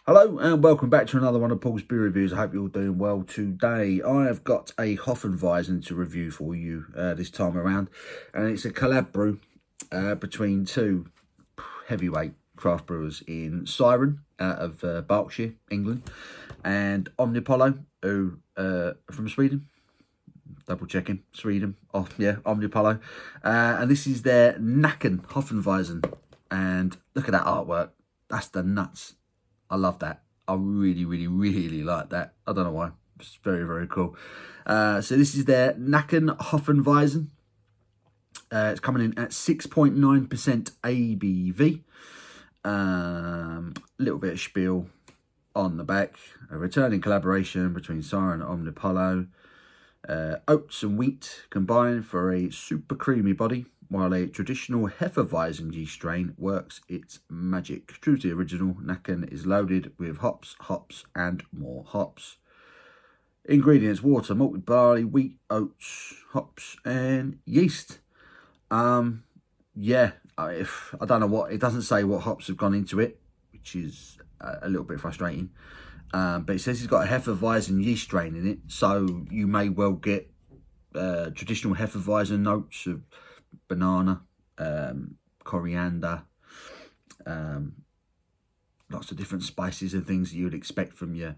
Hello and welcome back to another one of Paul's beer reviews. I hope you're all doing well today. I have got a Hopfenweizen to review for you this time around, and it's a collab brew between two heavyweight craft brewers in Siren out of Berkshire, England, and Omnipollo, who from Sweden. Double checking, Sweden. Oh yeah, Omnipollo, and this is their Nacken Hopfenweizen, and look at that artwork. That's the nuts. I love that. I really like that. I don't know why. It's very cool. So this is their Nacken Hopfenweizen. It's coming in at 6.9% ABV. Little bit of spiel on the back. A returning collaboration between Siren and Omnipollo. Oats and wheat combined for a super creamy body, while a traditional Hefeweizen yeast strain works its magic. True to the original, Nacken is loaded with hops, and more hops. Ingredients: water, malted barley, wheat, oats, hops, and yeast. Yeah, I don't know what, it doesn't say what hops have gone into it, which is a little bit frustrating. But it says it's got a Hefeweizen yeast strain in it, so you may well get traditional Hefeweizen notes of banana, coriander, lots of different spices and things that you would expect from your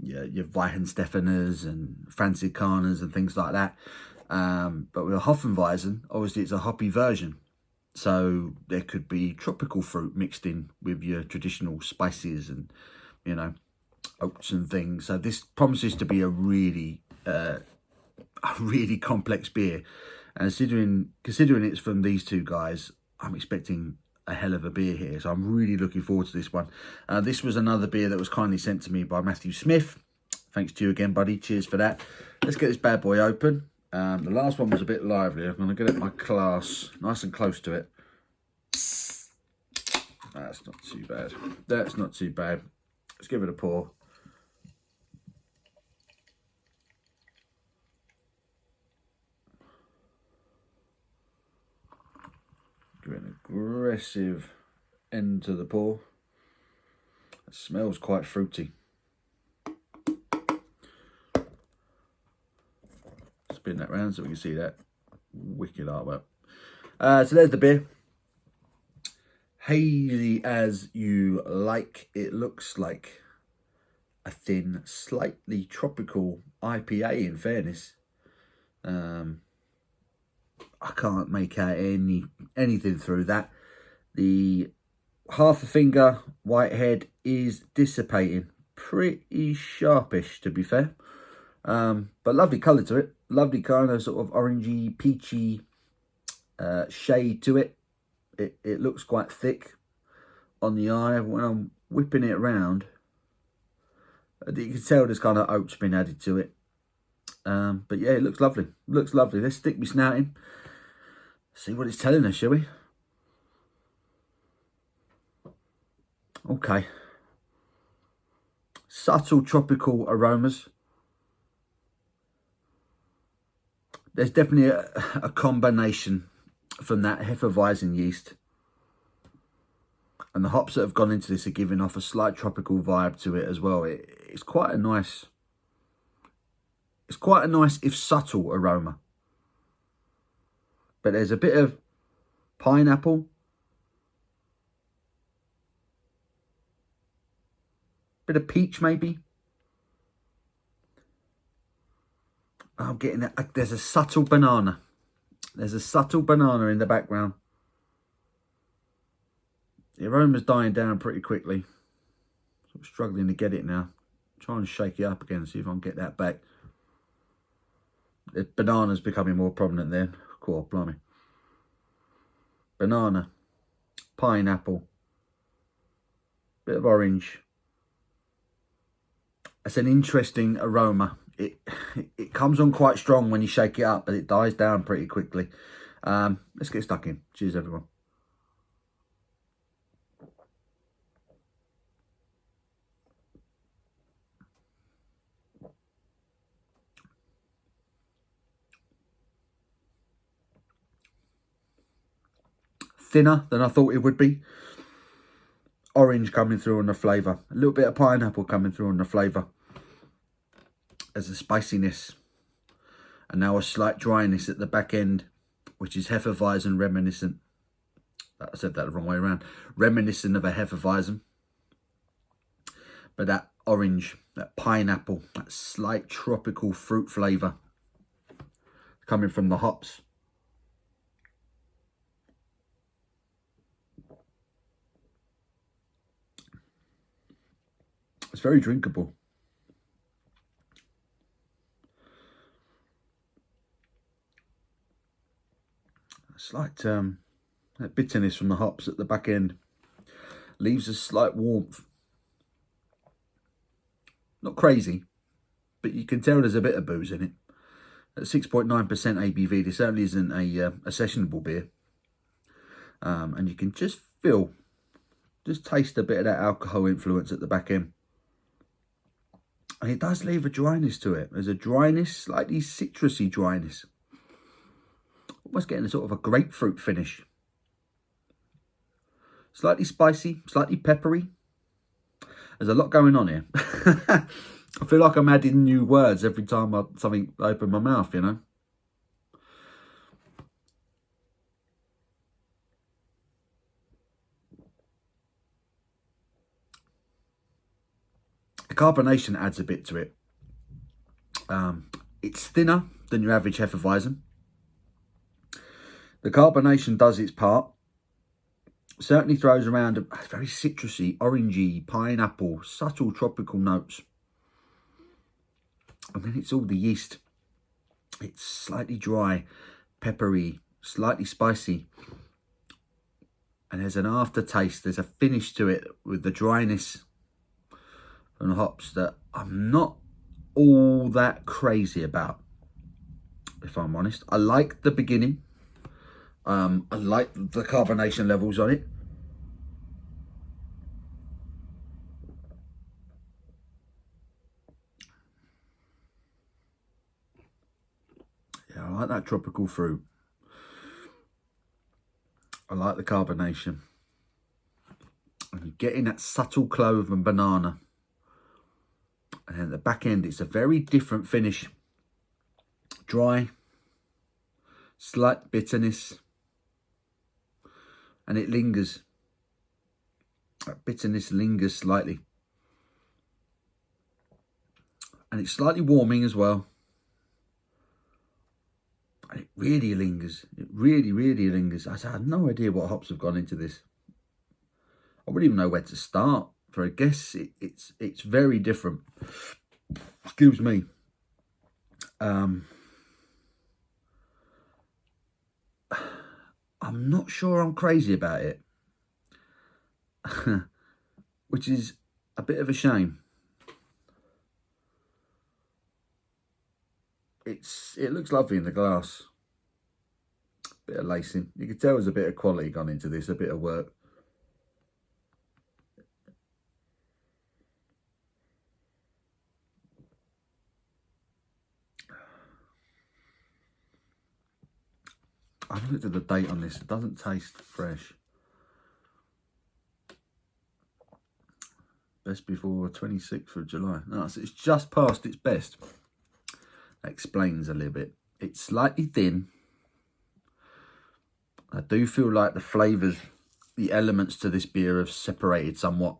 Weihenstephaners and Franzikaners and things like that. But with a Hopfenweizen, obviously it's a hoppy version, so there could be tropical fruit mixed in with your traditional spices and, you know, oats and things. So this promises to be a really complex beer, and considering it's from these two guys, I'm expecting a hell of a beer here. So I'm really looking forward to this one. This was another beer that was kindly sent to me by Matthew Smith. Thanks to you again, buddy. Cheers for that. Let's get this bad boy open. The last one was a bit lively. I'm going to get it my glass nice and close to it. That's not too bad. That's not too bad. Let's give it a pour. Give it an aggressive end to the pour. It smells quite fruity. Spin that round so we can see that wicked artwork. So there's the beer. Hazy as you like. It looks like a thin, slightly tropical IPA, in fairness. I can't make out anything through that. The half a finger whitehead is dissipating. Pretty sharpish, to be fair. But lovely colour to it. Lovely kind of sort of orangey, peachy shade to it. It looks quite thick on the eye. When I'm whipping it around, you can tell there's kind of oats been added to it. But yeah, it looks lovely. Looks lovely. Let's stick me snouting. See what it's telling us, shall we? Okay. Subtle tropical aromas. There's definitely a combination from that Hefeweizen yeast. And the hops that have gone into this are giving off a slight tropical vibe to it as well. It's quite a nice, if subtle, aroma. But there's a bit of pineapple, bit of peach maybe. I'm getting that. There's a subtle banana. There's a subtle banana in the background. The aroma's dying down pretty quickly. So I'm struggling to get it now. Try and shake it up again, see if I can get that back. The banana's becoming more prominent there. Cool, blimey. Banana, pineapple, bit of orange. It's an interesting aroma. It comes on quite strong when you shake it up, but it dies down pretty quickly. Let's get stuck in. Cheers, everyone. Thinner than I thought it would be. orange coming through on the flavour. A little bit of pineapple coming through on the flavour. There's a spiciness. And now a slight dryness at the back end, which is Hefeweizen reminiscent. I said that the wrong way around. Reminiscent of a Hefeweizen. But that orange, that pineapple, that slight tropical fruit flavour coming from the hops. It's very drinkable. Slight that bitterness from the hops at the back end leaves a slight warmth. Not crazy, but you can tell there's a bit of booze in it. At 6.9% ABV, this certainly isn't a sessionable beer. And you can just taste a bit of that alcohol influence at the back end. And it does leave a dryness to it. There's a dryness, slightly citrusy dryness. Almost getting a sort of a grapefruit finish. Slightly spicy, slightly peppery. There's a lot going on here. I feel like I'm adding new words every time I open my mouth, you know. The carbonation adds a bit to it. It's thinner than your average Hefeweizen. The carbonation does its part. Certainly throws around a very citrusy, orangey, pineapple, subtle tropical notes. And then it's all the yeast. It's slightly dry, peppery, slightly spicy. And there's an aftertaste, there's a finish to it with the dryness from the hops that I'm not all that crazy about, if I'm honest. I like the beginning. I like the carbonation levels on it. Yeah, I like that tropical fruit. I like the carbonation. And you're getting that subtle clove and banana. And at the back end, it's a very different finish. Dry, slight bitterness. And it lingers. That bitterness lingers slightly. And it's slightly warming as well. And it really lingers. It really, really lingers. I have no idea what hops have gone into this. I wouldn't even know where to start. For a guess, it's very different. Excuse me. I'm not sure I'm crazy about it. Which is a bit of a shame. It looks lovely in the glass. Bit of lacing. You can tell there's a bit of quality gone into this, a bit of work. I've looked at the date on this. It doesn't taste fresh. Best before 26th of July. No, so it's just past its best. That explains a little bit. It's slightly thin. I do feel like the flavours, the elements to this beer have separated somewhat.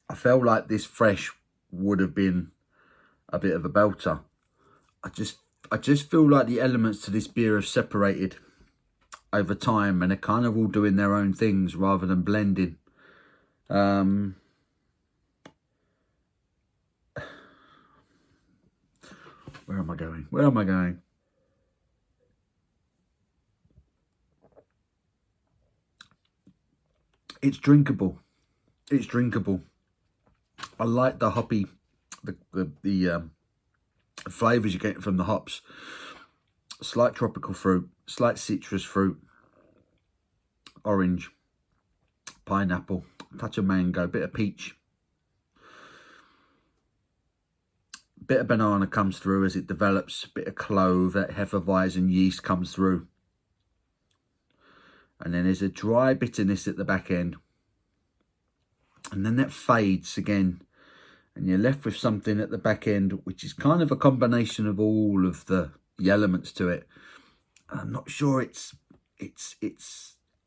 I felt like this fresh would have been a bit of a belter. I just feel like the elements to this beer have separated over time and they're kind of all doing their own things rather than blending. Where am I going? Where am I going? It's drinkable. It's drinkable. I like the hoppy, the flavours you get from the hops. Slight tropical fruit, slight citrus fruit, orange, pineapple, touch of mango, bit of peach. Bit of banana comes through as it develops, bit of clove, that Hefeweizen yeast comes through. And then there's a dry bitterness at the back end. and then that fades again, and you're left with something at the back end, which is kind of a combination of all of the elements to it. I'm not sure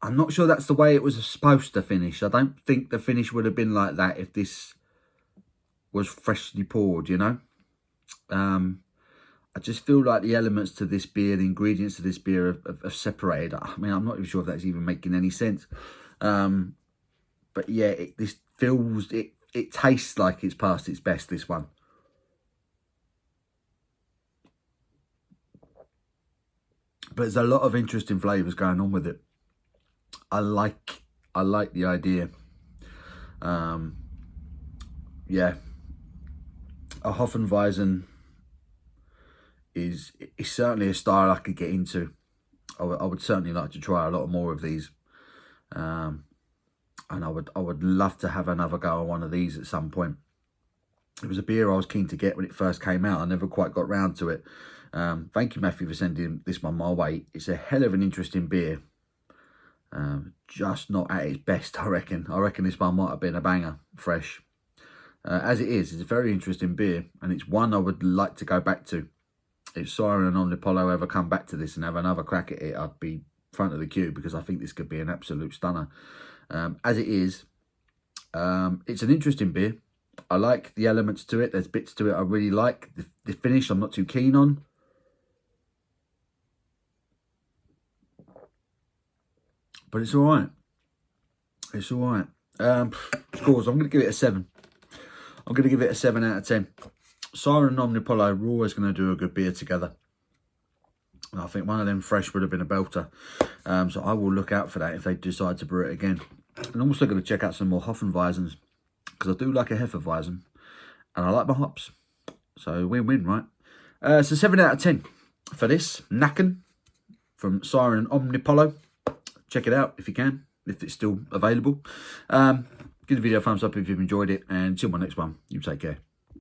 I'm not sure that's the way it was supposed to finish. I don't think the finish would have been like that if this was freshly poured, you know. I just feel like the elements to this beer, the ingredients to this beer have separated. I mean, I'm not even sure if that's even making any sense. But yeah, it tastes like it's past its best, this one. But there's a lot of interesting flavours going on with it. I like the idea. Yeah, a Hopfenweizen is certainly a style I could get into. I would certainly like to try a lot more of these. And I would love to have another go on one of these at some point. It was a beer I was keen to get when it first came out. I never quite got round to it. Thank you, Matthew, for sending this one my way. It's a hell of an interesting beer. Just not at its best, I reckon. I reckon this one might have been a banger, fresh. As it is, it's a very interesting beer, and it's one I would like to go back to. If Siren and Omnipollo ever come back to this and have another crack at it, I'd be front of the queue, because I think this could be an absolute stunner. As it is, it's an interesting beer. I like the elements to it. There's bits to it I really like. The finish I'm not too keen on. But it's all right. It's all right. Scores, I'm going to give it a 7. I'm going to give it a 7 out of 10. Siren and Omnipollo are always going to do a good beer together. And I think one of them fresh would have been a belter. So I will look out for that if they decide to brew it again. And I'm also going to check out some more Hopfenweizens, because I do like a Hefeweizen. And I like my hops. So win-win, right? So 7 out of 10 for this. Nacken from Siren and Omnipollo. Check it out if you can, if it's still available. Give the video a thumbs up if you've enjoyed it. And until my next one, you take care.